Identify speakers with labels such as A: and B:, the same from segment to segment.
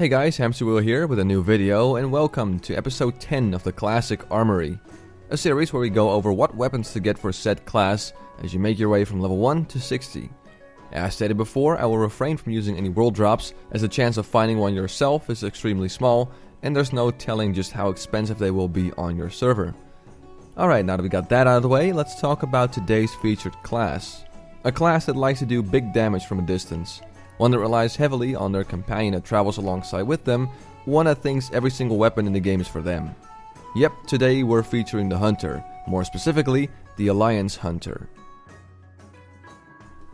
A: Hey guys, Hamsterwheel here with a new video, and welcome to episode 10 of the Classic Armory, a series where we go over what weapons to get for said class as you make your way from level 1 to 60. As stated before, I will refrain from using any world drops as the chance of finding one yourself is extremely small and there's no telling just how expensive they will be on your server. Alright, now that we got that out of the way, let's talk about today's featured class. A class that likes to do big damage from a distance. One that relies heavily on their companion that travels alongside with them, one that thinks every single weapon in the game is for them. Yep, today we're featuring the Hunter, more specifically, the Alliance Hunter.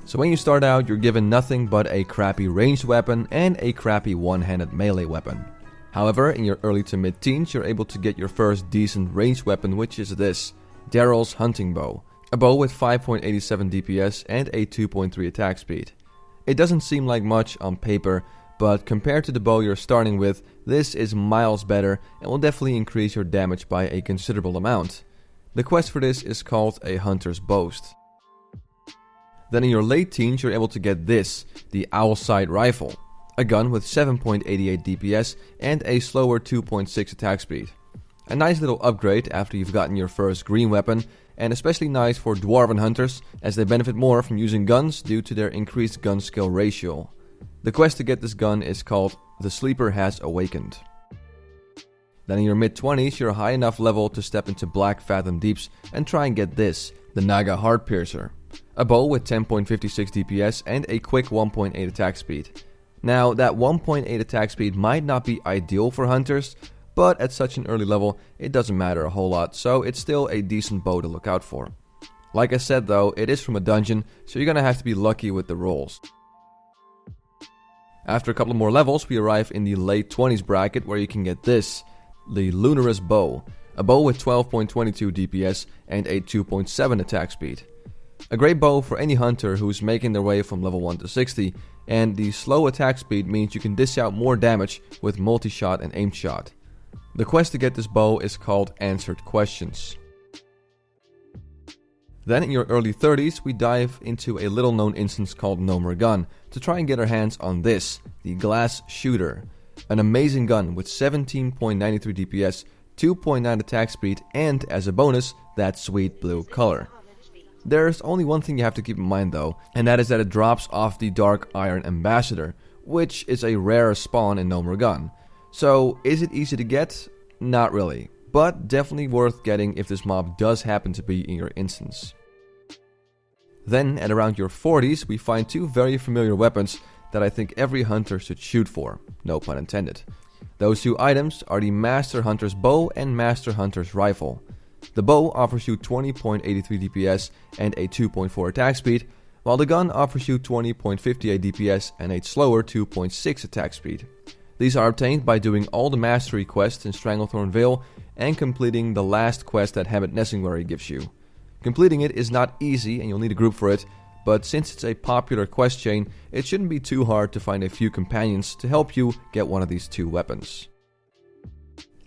A: So when you start out, you're given nothing but a crappy ranged weapon and a crappy one-handed melee weapon. However, in your early to mid-teens, you're able to get your first decent ranged weapon, which is this, Daryl's Hunting Bow. A bow with 5.87 DPS and a 2.3 attack speed. It doesn't seem like much on paper, but compared to the bow you're starting with, this is miles better and will definitely increase your damage by a considerable amount. The quest for this is called a Hunter's Boast. Then in your late teens you're able to get this, the Owl Sight Rifle, a gun with 7.88 DPS and a slower 2.6 attack speed. A nice little upgrade after you've gotten your first green weapon, and especially nice for dwarven hunters as they benefit more from using guns due to their increased gun skill ratio. The quest to get this gun is called The Sleeper Has Awakened. Then in your mid-20s you're high enough level to step into Black Fathom Deeps and try and get this, the Naga Heart Piercer. A bow with 10.56 DPS and a quick 1.8 attack speed. Now that 1.8 attack speed might not be ideal for hunters, but at such an early level it doesn't matter a whole lot, so it's still a decent bow to look out for. Like I said though, it is from a dungeon, so you're gonna have to be lucky with the rolls. After a couple more levels we arrive in the late 20s bracket where you can get this, the Lunarus Bow. A bow with 12.22 DPS and a 2.7 attack speed. A great bow for any hunter who's making their way from level 1 to 60, and the slow attack speed means you can dish out more damage with multi-shot and aimed shot. The quest to get this bow is called Answered Questions. Then in your early 30s we dive into a little known instance called No More Gun to try and get our hands on this, the Glass Shooter. An amazing gun with 17.93 DPS, 2.9 attack speed, and as a bonus, that sweet blue color. There's only one thing you have to keep in mind though, and that is that it drops off the Dark Iron Ambassador, which is a rare spawn in No More Gun. So is it easy to get? Not really, but definitely worth getting if this mob does happen to be in your instance. Then at around your 40s we find two very familiar weapons that I think every hunter should shoot for, no pun intended. Those two items are the Master Hunter's Bow and Master Hunter's Rifle. The bow offers you 20.83 DPS and a 2.4 attack speed, while the gun offers you 20.58 DPS and a slower 2.6 attack speed. These are obtained by doing all the mastery quests in Stranglethorn Vale and completing the last quest that Habit Nessingwary gives you. Completing it is not easy and you'll need a group for it, but since it's a popular quest chain, it shouldn't be too hard to find a few companions to help you get one of these two weapons.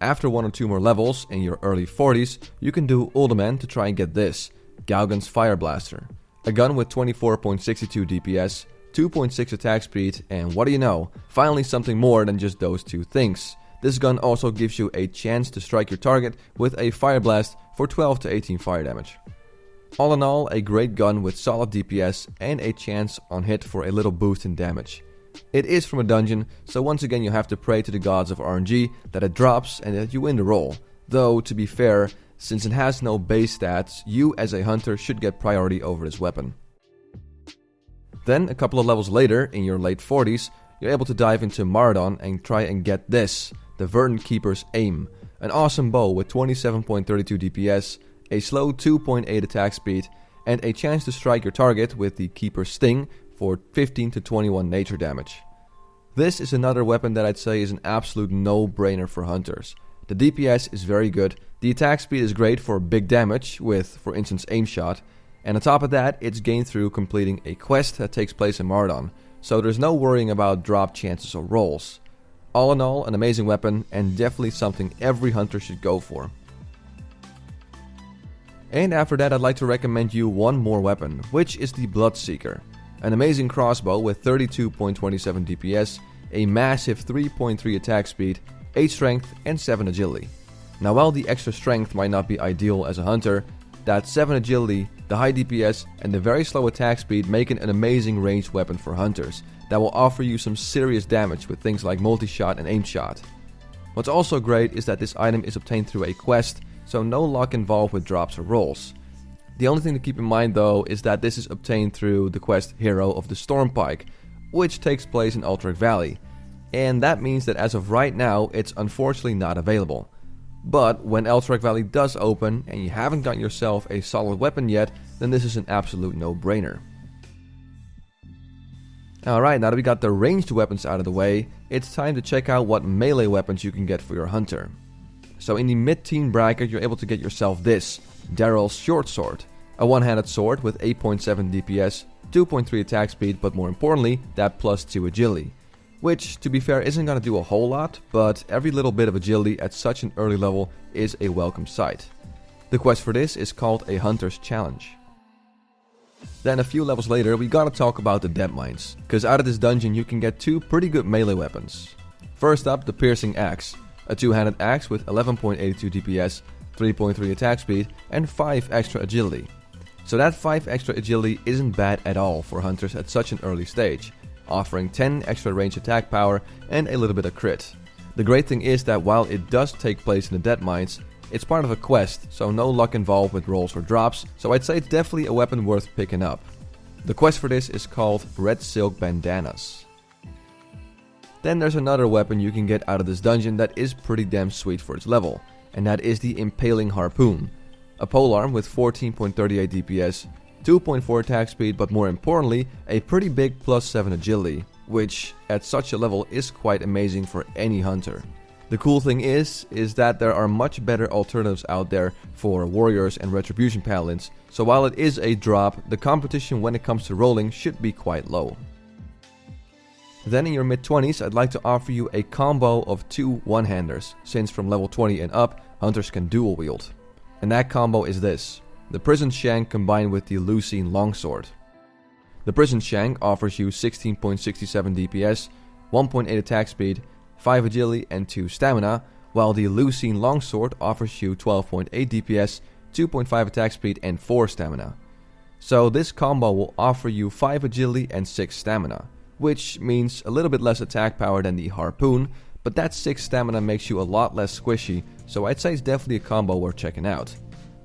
A: After one or two more levels, in your early 40s, you can do Uldaman to try and get this, Gaugan's Fire Blaster. A gun with 24.62 DPS, 2.6 attack speed, and what do you know, finally something more than just those two things. This gun also gives you a chance to strike your target with a Fire Blast for 12 to 18 fire damage. All in all, a great gun with solid DPS and a chance on hit for a little boost in damage. It is from a dungeon, so once again you have to pray to the gods of RNG that it drops and that you win the roll. Though, to be fair, since it has no base stats, you as a hunter should get priority over this weapon. Then, a couple of levels later, in your late 40s, you're able to dive into Marathon and try and get this, the Verdant Keeper's Aim. An awesome bow with 27.32 DPS, a slow 2.8 attack speed, and a chance to strike your target with the Keeper's Sting for 15 to 21 nature damage. This is another weapon that I'd say is an absolute no-brainer for hunters. The DPS is very good, the attack speed is great for big damage with, for instance, aim shot, and on top of that, it's gained through completing a quest that takes place in Marathon, so there's no worrying about drop chances or rolls. All in all, an amazing weapon and definitely something every hunter should go for. And after that, I'd like to recommend you one more weapon, which is the Bloodseeker. An amazing crossbow with 32.27 DPS, a massive 3.3 attack speed, 8 strength, and 7 agility. Now while the extra strength might not be ideal as a hunter, that 7 agility, the high DPS, and the very slow attack speed make it an amazing ranged weapon for hunters that will offer you some serious damage with things like multi-shot and aim shot. What's also great is that this item is obtained through a quest, so no luck involved with drops or rolls. The only thing to keep in mind though is that this is obtained through the quest Hero of the Stormpike, which takes place in Alterac Valley, and that means that as of right now it's unfortunately not available. But when Alterac Valley does open and you haven't got yourself a solid weapon yet, then this is an absolute no-brainer. Alright, now that we got the ranged weapons out of the way, it's time to check out what melee weapons you can get for your hunter. So in the mid-teen bracket you're able to get yourself this, Daryl's Short Sword. A one-handed sword with 8.7 DPS, 2.3 attack speed, but more importantly, that plus 2 agility. Which, to be fair, isn't gonna do a whole lot, but every little bit of agility at such an early level is a welcome sight. The quest for this is called a Hunter's Challenge. Then a few levels later, we gotta talk about the Dead Mines, cause out of this dungeon you can get 2 pretty good melee weapons. First up, the Piercing Axe, a two-handed axe with 11.82 DPS, 3.3 attack speed, and 5 extra agility. So that 5 extra agility isn't bad at all for hunters at such an early stage, offering 10 extra range attack power and a little bit of crit. The great thing is that while it does take place in the Dead Mines, it's part of a quest, so no luck involved with rolls or drops, so I'd say it's definitely a weapon worth picking up. The quest for this is called Red Silk Bandanas. Then there's another weapon you can get out of this dungeon that is pretty damn sweet for its level, and that is the Impaling Harpoon. A polearm with 14.38 DPS, 2.4 attack speed, but more importantly, a pretty big plus 7 agility, which at such a level is quite amazing for any hunter. The cool thing is that there are much better alternatives out there for warriors and retribution paladins, so while it is a drop, the competition when it comes to rolling should be quite low. Then in your mid-20s, I'd like to offer you a combo of 2 one-handers, since from level 20 and up, hunters can dual wield. And that combo is this, the Prison Shank combined with the Lucine Longsword. The Prison Shank offers you 16.67 DPS, 1.8 attack speed, 5 agility and 2 stamina, while the Lucine Longsword offers you 12.8 DPS, 2.5 attack speed and 4 stamina. So this combo will offer you 5 agility and 6 stamina, which means a little bit less attack power than the Harpoon, but that 6 stamina makes you a lot less squishy, so I'd say it's definitely a combo worth checking out.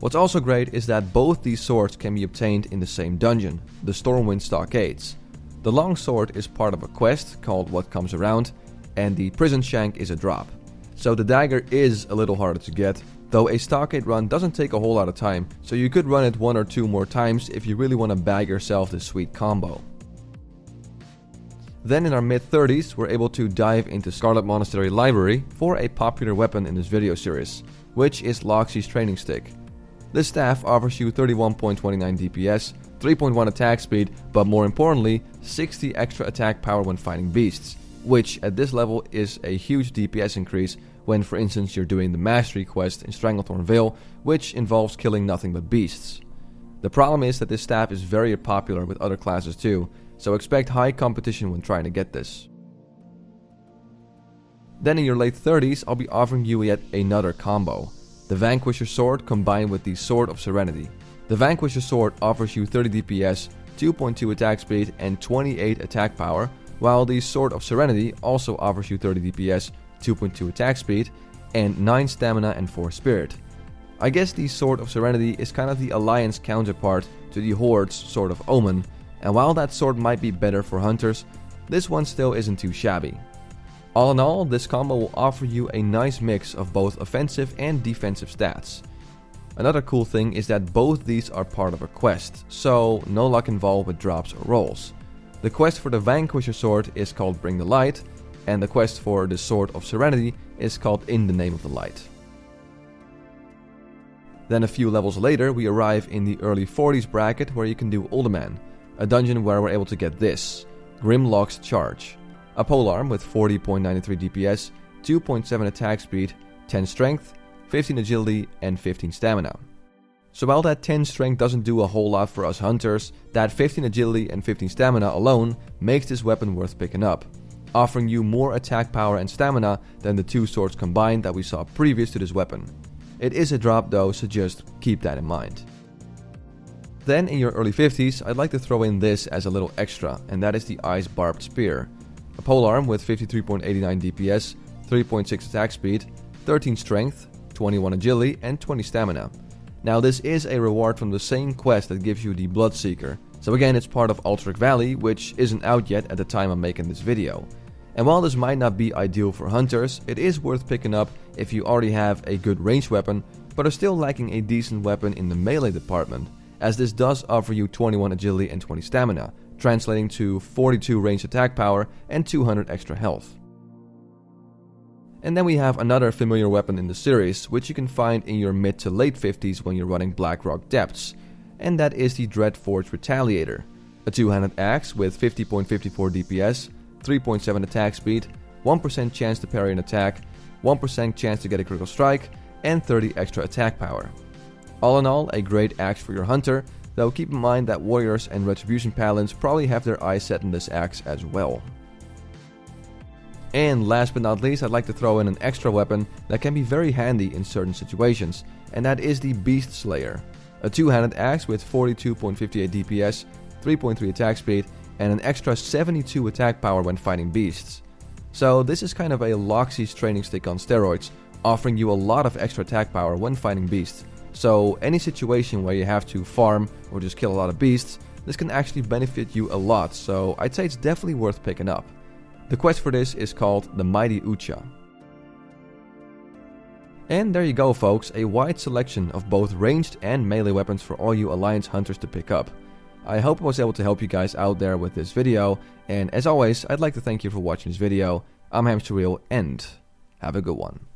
A: What's also great is that both these swords can be obtained in the same dungeon, the Stormwind Stockades. The Longsword is part of a quest called What Comes Around, and the Prison Shank is a drop. So the dagger is a little harder to get, though a stockade run doesn't take a whole lot of time, so you could run it 1 or 2 more times if you really want to bag yourself this sweet combo. Then in our mid-30s, we're able to dive into Scarlet Monastery Library for a popular weapon in this video series, which is Loxy's Training Stick. This staff offers you 31.29 DPS, 3.1 attack speed, but more importantly, 60 extra attack power when fighting beasts, which at this level is a huge DPS increase when, for instance, you're doing the Mastery quest in Stranglethorn Vale, which involves killing nothing but beasts. The problem is that this staff is very popular with other classes too, so expect high competition when trying to get this. Then in your late 30s, I'll be offering you yet another combo, the Vanquisher Sword combined with the Sword of Serenity. The Vanquisher Sword offers you 30 DPS, 2.2 attack speed and 28 attack power, while the Sword of Serenity also offers you 30 DPS, 2.2 attack speed, and 9 stamina and 4 spirit. I guess the Sword of Serenity is kind of the Alliance counterpart to the Horde's Sword of Omen, and while that sword might be better for hunters, this one still isn't too shabby. All in all, this combo will offer you a nice mix of both offensive and defensive stats. Another cool thing is that both these are part of a quest, so no luck involved with drops or rolls. The quest for the Vanquisher Sword is called Bring the Light, and the quest for the Sword of Serenity is called In the Name of the Light. Then a few levels later, we arrive in the early 40s bracket where you can do Uldaman, a dungeon where we're able to get this, Grimlock's Charge. A polearm with 40.93 DPS, 2.7 attack speed, 10 strength, 15 agility and 15 stamina. So while that 10 strength doesn't do a whole lot for us hunters, that 15 agility and 15 stamina alone makes this weapon worth picking up. offering you more attack power and stamina than the two swords combined that we saw previous to this weapon. It is a drop though, so just keep that in mind. Then in your early 50s, I'd like to throw in this as a little extra, and that is the Ice Barbed Spear. A polearm with 53.89 DPS, 3.6 attack speed, 13 strength, 21 agility and 20 stamina. Now this is a reward from the same quest that gives you the Bloodseeker, so again it's part of Alterac Valley, which isn't out yet at the time I'm making this video. And while this might not be ideal for hunters, it is worth picking up if you already have a good ranged weapon, but are still lacking a decent weapon in the melee department, as this does offer you 21 agility and 20 stamina, translating to 42 ranged attack power and 200 extra health. And then we have another familiar weapon in the series, which you can find in your mid to late 50s when you're running Blackrock Depths, and that is the Dreadforge Retaliator, a two-handed axe with 50.54 DPS, 3.7 attack speed, 1% chance to parry an attack, 1% chance to get a critical strike, and 30 extra attack power. All in all, a great axe for your hunter, though keep in mind that warriors and retribution paladins probably have their eyes set on this axe as well. And last but not least, I'd like to throw in an extra weapon that can be very handy in certain situations, and that is the Beast Slayer, a two-handed axe with 42.58 DPS, 3.3 attack speed, and an extra 72 attack power when fighting beasts. So this is kind of a Loxy's training stick on steroids, offering you a lot of extra attack power when fighting beasts. So any situation where you have to farm or just kill a lot of beasts, this can actually benefit you a lot, so I'd say it's definitely worth picking up. The quest for this is called the Mighty Ucha. And there you go folks, a wide selection of both ranged and melee weapons for all you Alliance hunters to pick up. I hope I was able to help you guys out there with this video, and as always, I'd like to thank you for watching this video. I'm Hamsterwheel, and have a good one.